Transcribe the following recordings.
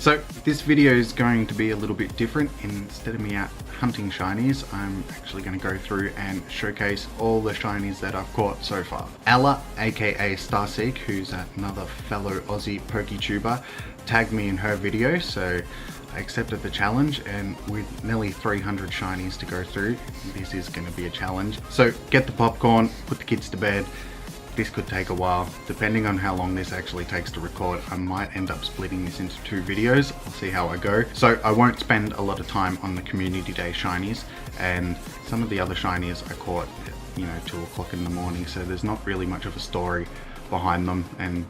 So this video is going to be a little bit different. Instead of me out hunting shinies, I'm actually going to go through and showcase all the shinies that I've caught so far. Ella, aka StarSeek, who's another fellow Aussie PokeTuber, tagged me in her video, so I accepted the challenge, and with nearly 300 shinies to go through, this is going to be a challenge. So get the popcorn, put the kids to bed. This could take a while. Depending on how long this actually takes to record, I might end up splitting this into 2 videos. I'll see how I go. So I won't spend a lot of time on the community day shinies, and some of the other shinies I caught at 2 o'clock in the morning, so there's not really much of a story behind them, and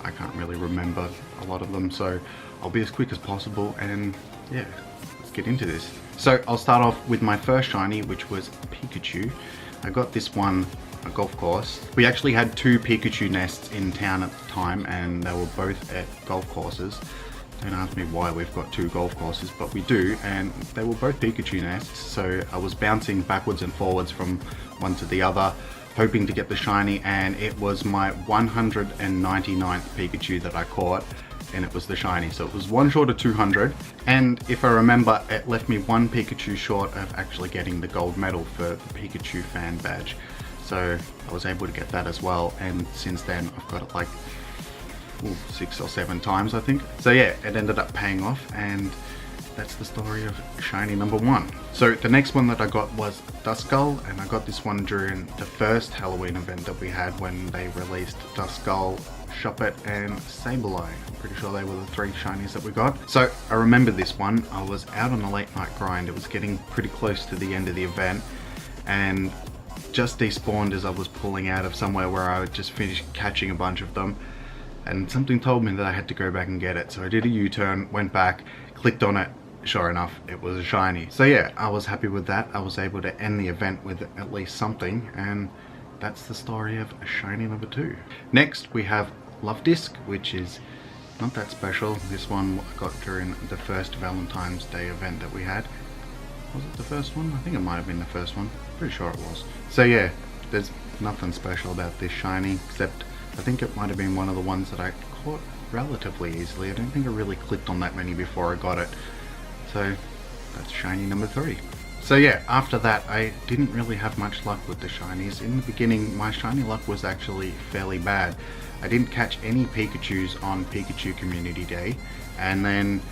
I can't really remember a lot of them, so I'll be as quick as possible, and yeah, let's get into this. So I'll start off with my first shiny, which was Pikachu. I got this one a golf course. We actually had 2 Pikachu nests in town at the time, and they were both at golf courses. Don't ask me why we've got 2 golf courses, but we do, and they were both Pikachu nests, so I was bouncing backwards and forwards from one to the other, hoping to get the shiny, and it was my 199th Pikachu that I caught, and it was the shiny. So it was one short of 200, and if I remember, it left me 1 Pikachu short of actually getting the gold medal for the Pikachu fan badge. So I was able to get that as well, and since then I've got it like 6 or 7 times, I think. So yeah, it ended up paying off, and that's the story of shiny number 1. So the next one that I got was Duskull, and I got this one during the first Halloween event that we had when they released Duskull, Shoppet, and Sableye. I'm pretty sure they were the 3 shinies that we got. So I remember this one. I was out on a late night grind. It was getting pretty close to the end of the event, and just despawned as I was pulling out of somewhere where I had just finished catching a bunch of them, and something told me that I had to go back and get it. So I did a U-turn, went back, clicked on it. Sure enough, it was a shiny. So yeah, I was happy with that. I was able to end the event with at least something, and that's the story of shiny number 2. Next we have Luvdisc, which is not that special. This one I got during the first Valentine's Day event that we had. Was it the first one? I think it might have been the first one. Pretty sure it was. So yeah, there's nothing special about this shiny, except I think it might have been one of the ones that I caught relatively easily. I don't think I really clicked on that many before I got it. So that's shiny number 3. So yeah, after that I didn't really have much luck with the shinies. In the beginning, my shiny luck was actually fairly bad. I didn't catch any Pikachus on Pikachu Community Day, and then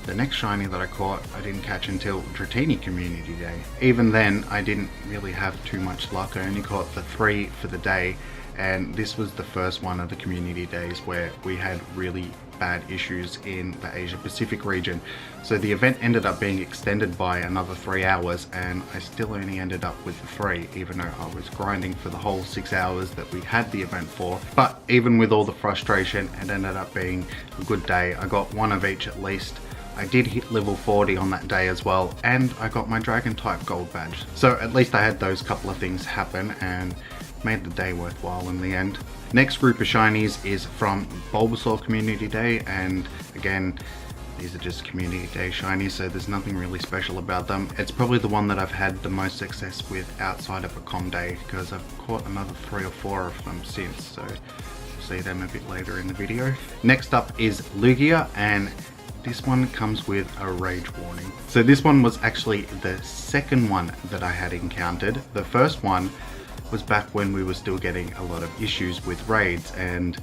the next shiny that I caught I didn't catch until Dratini Community Day. Even then I didn't really have too much luck. I only caught the 3 for the day, and this was the first one of the community days where we had really bad issues in the Asia Pacific region. So the event ended up being extended by another 3 hours, and I still only ended up with the 3, even though I was grinding for the whole 6 hours that we had the event for. But even with all the frustration, it ended up being a good day. I got 1 of each at least. I did hit level 40 on that day as well, and I got my dragon type gold badge. So at least I had those couple of things happen, and made the day worthwhile in the end. Next group of shinies is from Bulbasaur Community Day, and again, these are just Community Day shinies, so there's nothing really special about them. It's probably the one that I've had the most success with outside of a com day, because I've caught another 3 or 4 of them since, so we'll see them a bit later in the video. Next up is Lugia, and this one comes with a rage warning. So this one was actually the second one that I had encountered. The first one was back when we were still getting a lot of issues with raids and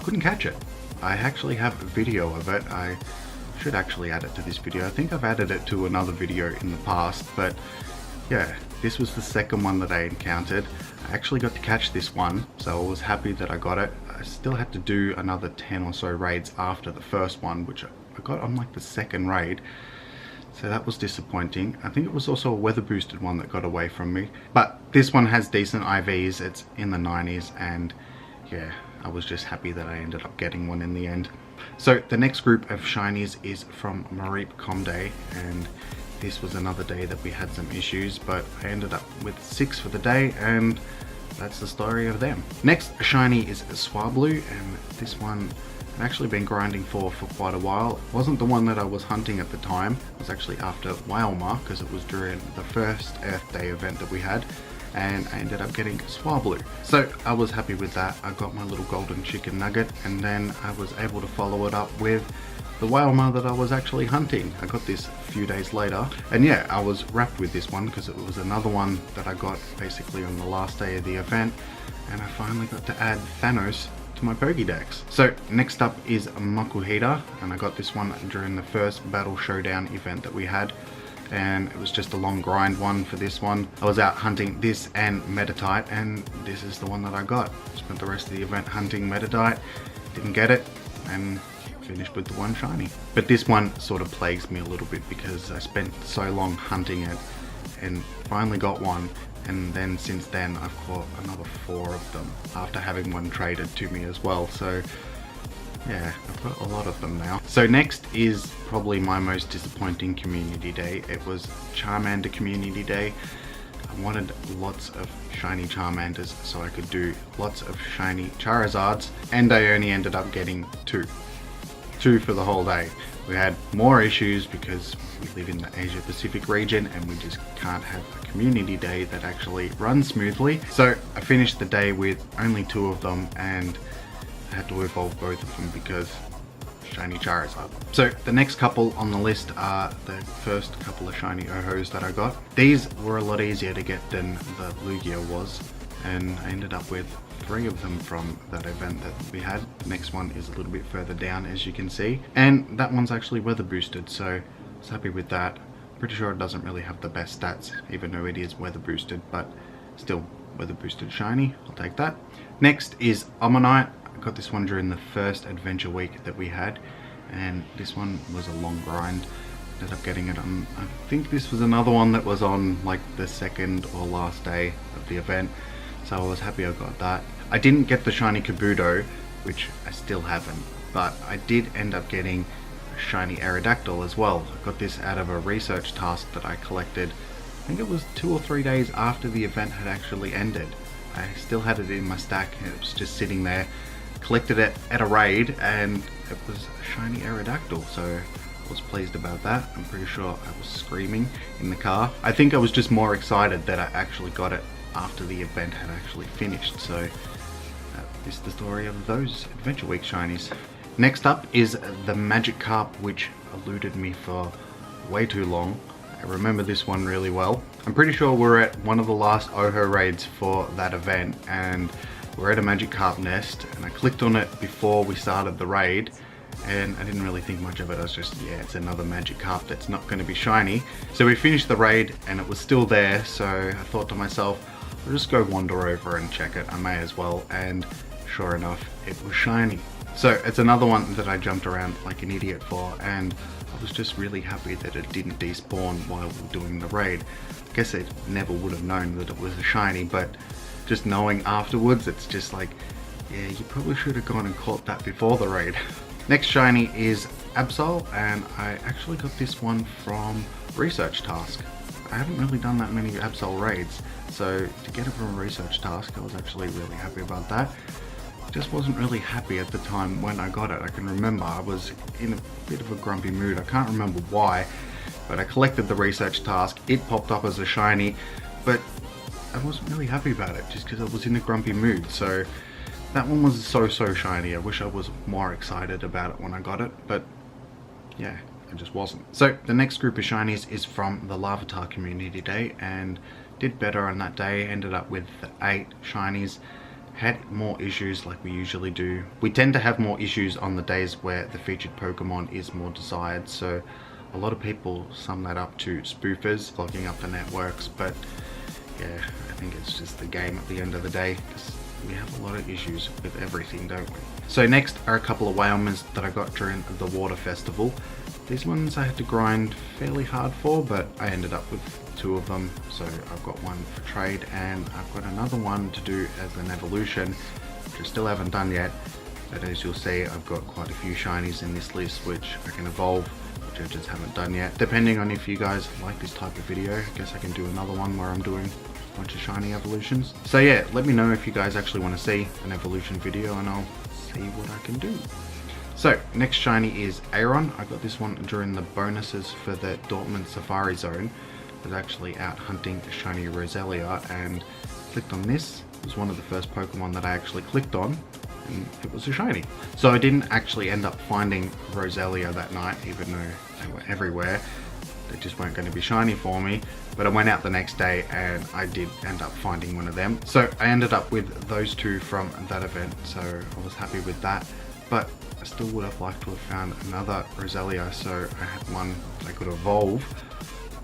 couldn't catch it. I actually have a video of it. I should actually add it to this video. I think I've added it to another video in the past, but yeah, this was the second one that I encountered. I actually got to catch this one, so I was happy that I got it. I still had to do another 10 or so raids after the first one, which I got on like the second raid. So that was disappointing. I think it was also a weather boosted one that got away from me. But this one has decent IVs, it's in the 90s, and yeah, I was just happy that I ended up getting one in the end. So the next group of shinies is from Mareep Com Day, and this was another day that we had some issues, but I ended up with 6 for the day, and that's the story of them. Next shiny is Swablu, and this one I've actually been grinding for quite a while. It wasn't the one that I was hunting at the time. It was actually after Wailma, because it was during the first Earth Day event that we had, and I ended up getting Swablu. So I was happy with that. I got my little golden chicken nugget, and then I was able to follow it up with the Wailmer that I was actually hunting. I got this a few days later, and yeah, I was wrapped with this one because it was another one that I got basically on the last day of the event, and I finally got to add Thanos to my Pokédex. So next up is Makuhita, and I got this one during the first Battle Showdown event that we had, and it was just a long grind one for this one. I was out hunting this and Meditite, and this is the one that I got. Spent the rest of the event hunting Meditite, didn't get it, and finished with the one shiny. But this one sort of plagues me a little bit because I spent so long hunting it and finally got one, and then since then I've caught another 4 of them after having one traded to me as well. So yeah, I've got a lot of them now. So next is probably my most disappointing community day. It was Charmander community day. I wanted lots of shiny Charmanders so I could do lots of shiny Charizards, and I only ended up getting 2 for the whole day. We had more issues because we live in the Asia Pacific region and we just can't have a community day that actually runs smoothly. So I finished the day with only 2 of them, and I had to evolve both of them because shiny Charizard. So the next couple on the list are the first couple of shiny Ohos that I got. These were a lot easier to get than the Lugia was, and I ended up with 3 of them from that event that we had. The next one is a little bit further down, as you can see, and that one's actually weather boosted, so I was happy with that. Pretty sure it doesn't really have the best stats, even though it is weather boosted, but still weather boosted shiny. I'll take that. Next is Ammonite. I got this one during the first adventure week that we had, and this one was a long grind. Ended up getting it on, I think this was another one that was on like the second or last day of the event, so I was happy I got that. I didn't get the shiny Kabuto, which I still haven't, but I did end up getting a shiny Aerodactyl as well. I got this out of a research task that I collected, I think it was 2 or 3 days after the event had actually ended. I still had it in my stack, and it was just sitting there. Collected it at a raid, and it was a shiny Aerodactyl, so I was pleased about that. I'm pretty sure I was screaming in the car. I think I was just more excited that I actually got it after the event had actually finished, so that is the story of those Adventure Week shinies. Next up is the Magikarp, which eluded me for way too long. I remember this one really well. I'm pretty sure we're at one of the last Oho raids for that event, and we're at a Magikarp nest, and I clicked on it before we started the raid, and I didn't really think much of it. I was just, yeah, it's another Magikarp that's not going to be shiny. So we finished the raid and it was still there, so I thought to myself, I'll just go wander over and check it. I may as well, and sure enough, it was shiny. So it's another one that I jumped around like an idiot for, and I was just really happy that it didn't despawn while we were doing the raid. I guess it never would have known that it was a shiny, but just knowing afterwards, it's just like, yeah, you probably should have gone and caught that before the raid. Next shiny is Absol, and I actually got this one from Research Task. I haven't really done that many Absol raids, so to get it from a Research Task, I was actually really happy about that. Just wasn't really happy at the time when I got it. I can remember I was in a bit of a grumpy mood. I can't remember why, but I collected the Research Task. It popped up as a shiny, but I wasn't really happy about it just because I was in a grumpy mood. So that one was so shiny. I wish I was more excited about it when I got it, but yeah, I just wasn't. So the next group of shinies is from the Larvitar community day, and did better on that day. Ended up with 8 shinies. Had more issues like we usually do. We tend to have more issues on the days where the featured Pokemon is more desired, so a lot of people sum that up to spoofers clogging up the networks, but yeah, I think it's just the game at the end of the day, because we have a lot of issues with everything, don't we? So next are a couple of Wailmers that I got during the Water Festival. These ones I had to grind fairly hard for, but I ended up with 2 of them. So I've got one for trade, and I've got another one to do as an evolution, which I still haven't done yet. But as you'll see, I've got quite a few shinies in this list which I can evolve, which I just haven't done yet. Depending on if you guys like this type of video, I guess I can do another one where I'm doing a bunch of shiny evolutions. So yeah, let me know if you guys actually want to see an evolution video, and I'll see what I can do. So next shiny is Aeron. I got this one during the bonuses for the Dortmund Safari Zone. I was actually out hunting shiny Roselia and clicked on this. It was one of the first Pokemon that I actually clicked on. and it was a shiny. So I didn't actually end up finding Roselia that night, even though they were everywhere. They just weren't going to be shiny for me. But I went out the next day and I did end up finding one of them. So I ended up with those two from that event, so I was happy with that. But I still would have liked to have found another Roselia, so I had one that I could evolve.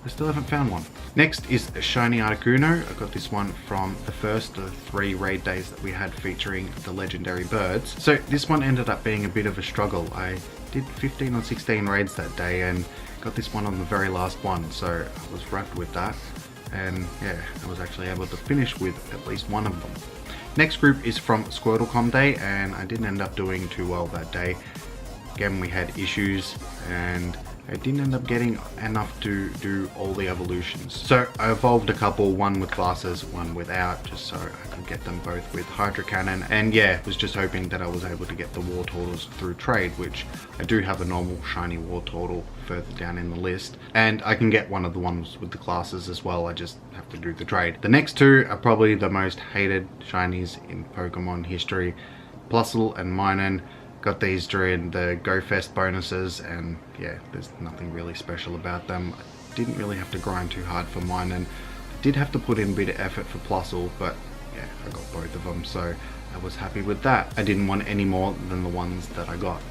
I still haven't found one. Next is a shiny Articuno. I got this one from the first of the 3 raid days that we had featuring the legendary birds. So this one ended up being a bit of a struggle. I did 15 or 16 raids that day and got this one on the very last one, so I was wrapped with that. And yeah, I was actually able to finish with at least one of them. Next group is from SquirtleCom Day, and I didn't end up doing too well that day. Again, we had issues and I didn't end up getting enough to do all the evolutions. So I evolved a couple, one with glasses, one without, just so I could get them both with Hydro Cannon. And yeah, was just hoping that I was able to get the Wartortles through trade, which I do have a normal shiny Wartortle further down in the list. And I can get one of the ones with the glasses as well, I just have to do the trade. The next two are probably the most hated shinies in Pokemon history, Plusle and Minun. Got these during the Go Fest bonuses, and yeah, there's nothing really special about them. I didn't really have to grind too hard for mine, and I did have to put in a bit of effort for Plusle, but yeah, I got both of them, so I was happy with that. I didn't want any more than the ones that I got.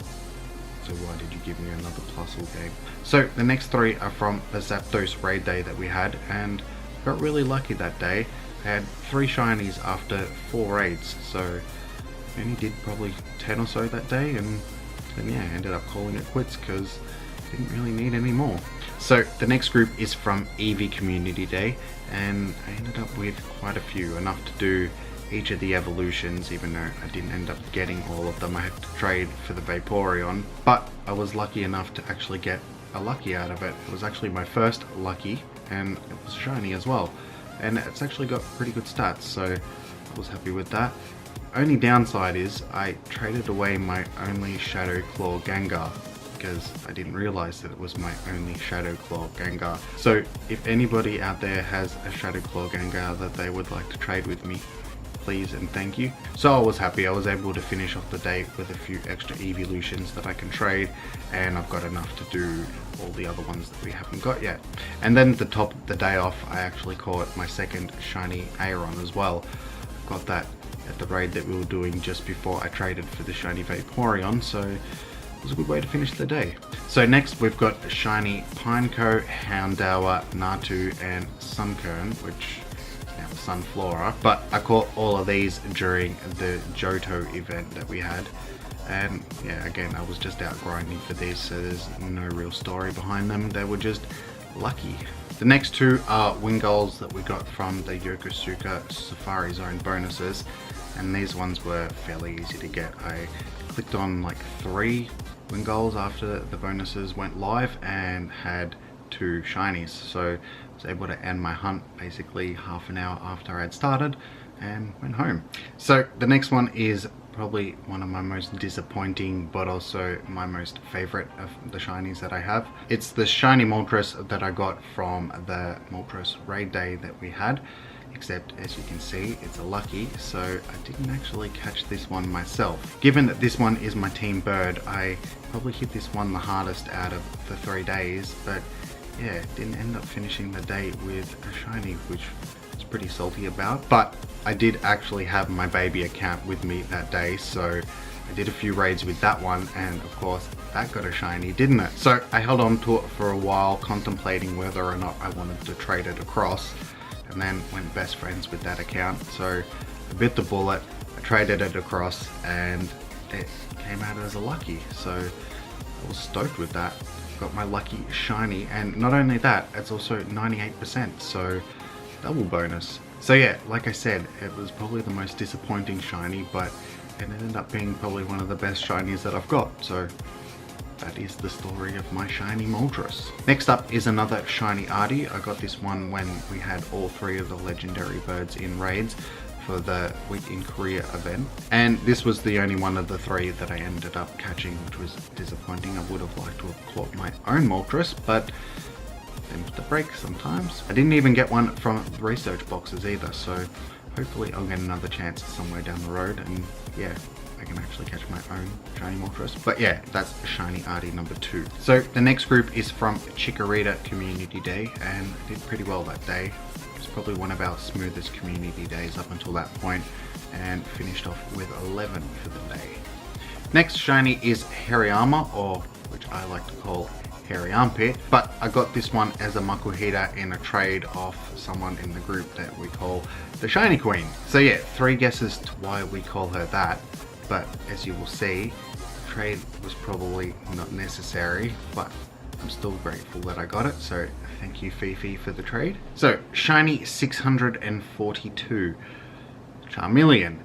So why did you give me another Plusle game? So the next 3 are from the Zapdos raid day that we had, and got really lucky that day. I had 3 shinies after 4 raids, so I only did probably 10 or so that day, and then yeah, I ended up calling it quits because I didn't really need any more. So the next group is from Eevee Community Day, and I ended up with quite a few, enough to do each of the evolutions, even though I didn't end up getting all of them. I had to trade for the Vaporeon, but I was lucky enough to actually get a lucky out of it. It was actually my first lucky, and it was shiny as well, and it's actually got pretty good stats, so I was happy with that. Only downside is I traded away my only Shadow Claw Gengar because I didn't realize that it was my only Shadow Claw Gengar. So if anybody out there has a Shadow Claw Gengar that they would like to trade with me, please and thank you. So I was happy. I was able to finish off the day with a few extra evolutions that I can trade, and I've got enough to do all the other ones that we haven't got yet. And then to top the day off, I actually caught my second shiny Aeron as well. Got that at the raid that we were doing just before I traded for the shiny Vaporeon, so it was a good way to finish the day. So next we've got a shiny Pineco, Houndour, Natu and Sunkern, which is now Sunflora, but I caught all of these during the Johto event that we had, and yeah, again, I was just out grinding for these, so there's no real story behind them. They were just lucky. The next 2 are Wingulls that we got from the Yokosuka Safari Zone bonuses, and these ones were fairly easy to get. I clicked on like 3 Wingulls after the bonuses went live and had 2 shinies, so I was able to end my hunt basically half an hour after I had started and went home. So the next one is probably one of my most disappointing but also my most favorite of the shinies that I have. It's the shiny Moltres that I got from the Moltres raid day that we had, except as you can see it's a lucky, so I didn't actually catch this one myself. Given that this one is my team bird, I probably hit this one the hardest out of the 3 days, but yeah, didn't end up finishing the day with a shiny, which was pretty salty about. But I did actually have my baby account with me that day, so I did a few raids with that one, and of course that got a shiny, didn't it? So I held on to it for a while, contemplating whether or not I wanted to trade it across, and then went best friends with that account, so I bit the bullet, I traded it across, and it came out as a lucky, so I was stoked with that. Got my lucky shiny, and not only that, it's also 98%, so double bonus. So yeah, like I said, it was probably the most disappointing shiny, but it ended up being probably one of the best shinies that I've got, so that is the story of my shiny Moltres. Next up is another shiny Artie. I got this one when we had all 3 of the legendary birds in raids for the Week in Korea event, and this was the only one of the 3 that I ended up catching, which was disappointing. I would have liked to have caught my own Moltres, but seems to break sometimes. I didn't even get one from research boxes either, so hopefully I'll get another chance somewhere down the road, and yeah, I can actually catch my own shiny Moltres. But yeah, that's shiny Artie number 2. So the next group is from Chikorita Community Day, and I did pretty well that day. It's probably one of our smoothest community days up until that point, and finished off with 11 for the day. Next shiny is Hariyama, or which I like to call Hairy Armpit, but I got this one as a Makuhita in a trade off someone in the group that we call the Shiny Queen. So yeah, 3 guesses to why we call her that, but as you will see, the trade was probably not necessary, but I'm still grateful that I got it, so thank you Fifi for the trade. So shiny 642 Charmeleon.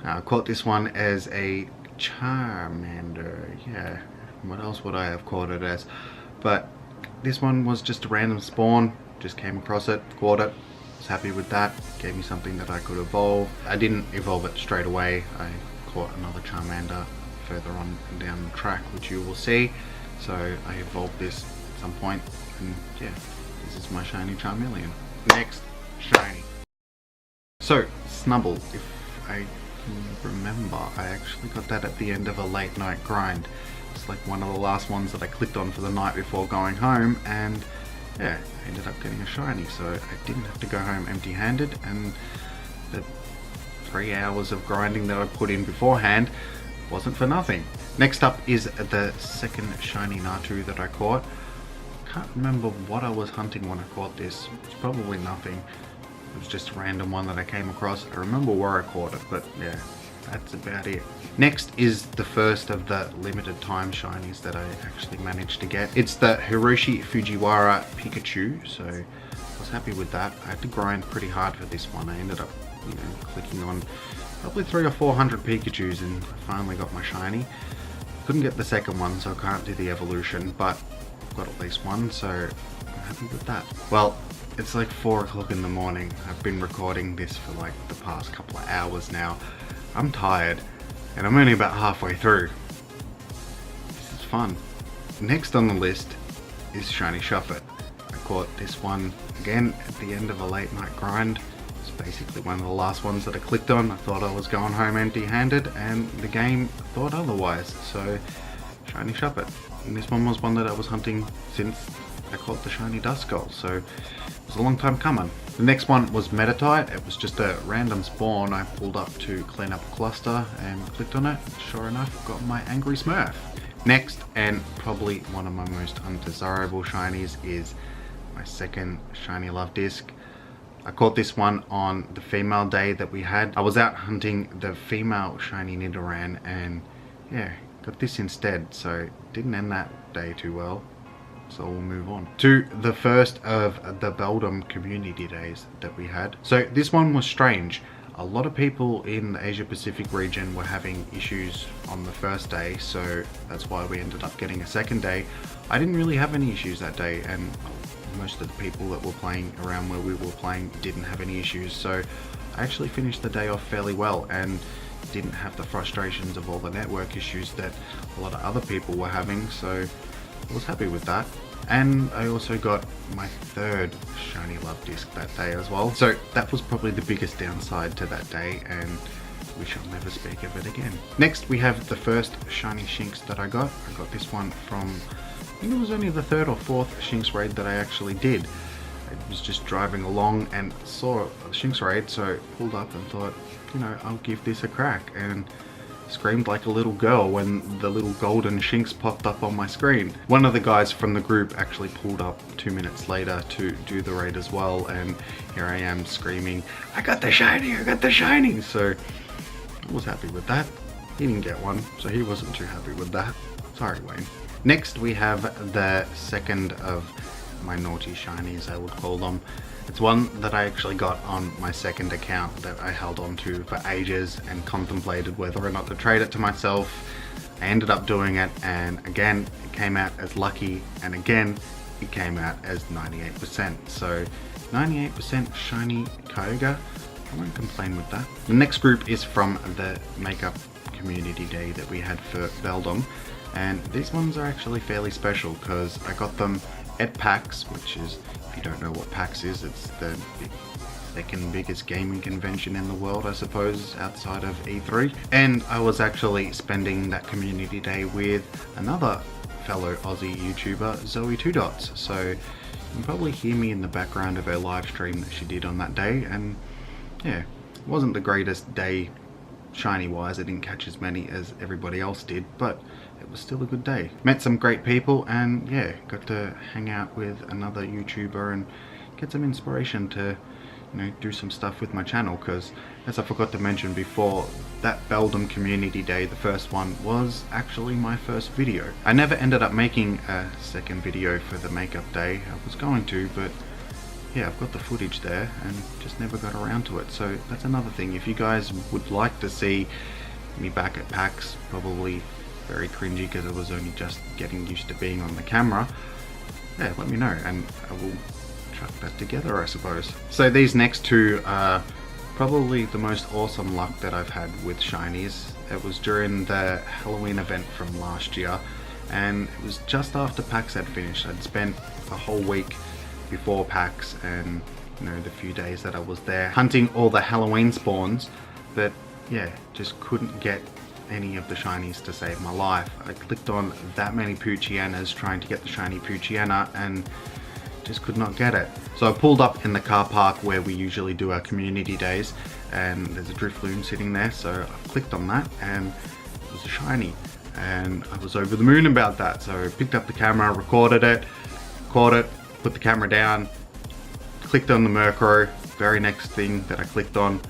I caught this one as a Charmander, yeah, what else would I have caught it as? But this one was just a random spawn, just came across it, caught it, was happy with that, gave me something that I could evolve. I didn't evolve it straight away, I caught another Charmander further on down the track, which you will see. So I evolved this at some point, and yeah, this is my shiny Charmeleon. Next, shiny. So, Snubble, if I remember, I actually got that at the end of a late night grind. It's like one of the last ones that I clicked on for the night before going home, and yeah, I ended up getting a shiny, so I didn't have to go home empty-handed, and the 3 hours of grinding that I put in beforehand wasn't for nothing. Next up is the second shiny Natu that I caught. Can't remember what I was hunting when I caught this. It's probably nothing. It was just a random one that I came across. I remember where I caught it, but yeah, that's about it. Next is the first of the limited time shinies that I actually managed to get. It's the Hiroshi Fujiwara Pikachu, so I was happy with that. I had to grind pretty hard for this one. I ended up, clicking on probably 300 or 400 Pikachus, and I finally got my shiny. Couldn't get the second one, so I can't do the evolution, but I've got at least one, so I'm happy with that. Well, it's like 4 o'clock in the morning. I've been recording this for like the past couple of hours now. I'm tired, and I'm only about halfway through. This is fun. Next on the list is shiny Shuffet. I caught this one again at the end of a late night grind. It's basically one of the last ones that I clicked on. I thought I was going home empty-handed, and the game thought otherwise, so shiny Shuffet. And this one was one that I was hunting since I caught the shiny Duskull, so it was a long time coming. The next one was Meditite. It was just a random spawn. I pulled up to clean up a cluster and clicked on it. Sure enough, got my Angry Smurf. Next, and probably one of my most undesirable shinies, is my second shiny Luvdisc. I caught this one on the female day that we had. I was out hunting the female shiny Nidoran, and yeah, got this instead, so didn't end that day too well. So we'll move on to the first of the Beldum community days that we had. So this one was strange. A lot of people in the Asia Pacific region were having issues on the first day, so that's why we ended up getting a second day. I didn't really have any issues that day, and most of the people that were playing around where we were playing didn't have any issues, so I actually finished the day off fairly well and didn't have the frustrations of all the network issues that a lot of other people were having, so I was happy with that. And I also got my third shiny Luvdisc that day as well. So that was probably the biggest downside to that day, and we shall never speak of it again. Next we have the first shiny Shinx that I got. I got this one from, I think it was only the 3rd or 4th Shinx raid that I actually did. I was just driving along and saw a Shinx raid, so pulled up and thought, I'll give this a crack, and screamed like a little girl when the little golden Shinx popped up on my screen. One of the guys from the group actually pulled up 2 minutes later to do the raid as well, and here I am screaming, I got the shiny, I got the shiny! So I was happy with that. He didn't get one, so he wasn't too happy with that. Sorry, Wayne. Next we have the second of my naughty shinies, I would call them. It's one that I actually got on my second account that I held on to for ages and contemplated whether or not to trade it to myself. I ended up doing it, and again it came out as lucky, and again it came out as 98%. So 98% shiny Kyogre, I won't complain with that. The next group is from the makeup community day that we had for Beldum, and these ones are actually fairly special because I got them at PAX, which is, if you don't know what PAX is, it's the big second biggest gaming convention in the world, I suppose, outside of E3. And I was actually spending that community day with another fellow Aussie YouTuber, Zoe 2 Dots. So you can probably hear me in the background of her live stream that she did on that day. And yeah, it wasn't the greatest day shiny wise. I didn't catch as many as everybody else did, but it was still a good day. Met some great people, and yeah, got to hang out with another YouTuber and get some inspiration to, you know, do some stuff with my channel. Because as I forgot to mention before, that Beldum community day, the first one, was actually my first video. I never ended up making a second video for the makeup day. I was going to, but yeah, I've got the footage there and just never got around to it. So that's another thing. If you guys would like to see me back at PAX, probably very cringy because I was only just getting used to being on the camera, yeah, let me know and I will chuck that together, I suppose. So these next two are probably the most awesome luck that I've had with shinies. It was during the Halloween event from last year, and it was just after PAX had finished. I'd spent a whole week before PAX and, you know, the few days that I was there hunting all the Halloween spawns, but yeah, just couldn't get any of the shinies to save my life. I clicked on that many Poochyena trying to get the shiny Poochyena and just could not get it. So I pulled up in the car park where we usually do our community days, and there's a Drifloon sitting there, so I clicked on that and it was a shiny, and I was over the moon about that. So I picked up the camera, recorded it, caught it, put the camera down, clicked on the Murkrow, very next thing that I clicked on,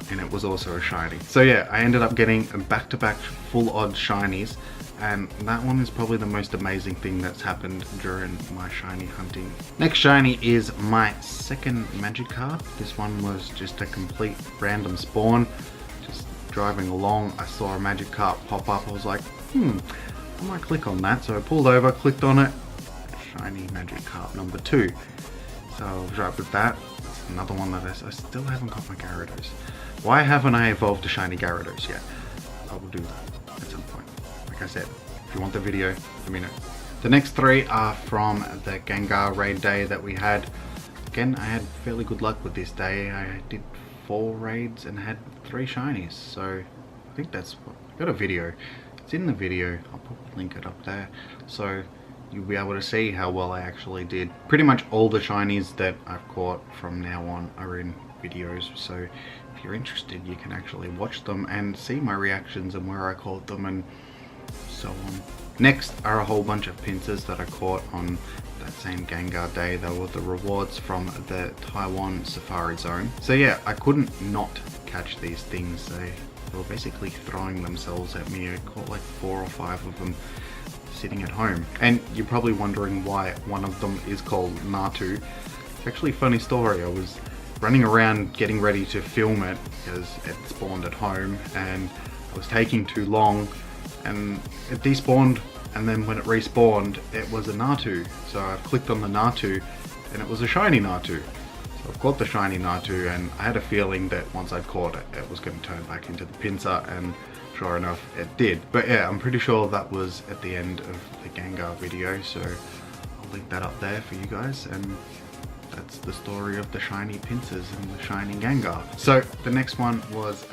and it was also a shiny. So yeah, I ended up getting back-to-back full odds shinies, and that one is probably the most amazing thing that's happened during my shiny hunting. Next shiny is my second Magikarp. This one was just a complete random spawn. Just driving along, I saw a Magikarp pop up. I was like, I might click on that. So I pulled over, clicked on it. Shiny Magikarp number 2. So I was right with that. That's another one that I still haven't got my Gyarados. Why haven't I evolved a shiny Gyarados yet? I will do that at some point. Like I said, if you want the video, let me know. The next 3 are from the Gengar raid day that we had. Again, I had fairly good luck with this day. I did 4 raids and had 3 shinies. So I think that's what, I got a video. It's in the video. I'll probably link it up there. So you'll be able to see how well I actually did. Pretty much all the shinies that I've caught from now on are in videos, so if you're interested you can actually watch them and see my reactions and where I caught them and so on. Next are a whole bunch of pincers that I caught on that same Gengar day. They were the rewards from the Taiwan Safari Zone. So yeah, I couldn't not catch these things. They were basically throwing themselves at me. I caught like 4 or 5 of them sitting at home. And you're probably wondering why one of them is called Natu. Actually, funny story, I was running around getting ready to film it because it spawned at home and I was taking too long and it despawned, and then when it respawned it was a Natu. So I clicked on the Natu and it was a shiny Natu. So I've caught the shiny Natu, and I had a feeling that once I'd caught it, it was going to turn back into the Pincer, and sure enough it did. But yeah, I'm pretty sure that was at the end of the Gengar video, so I'll link that up there for you guys, and that's the story of the shiny Pincers and the shiny Gengar. So the next one was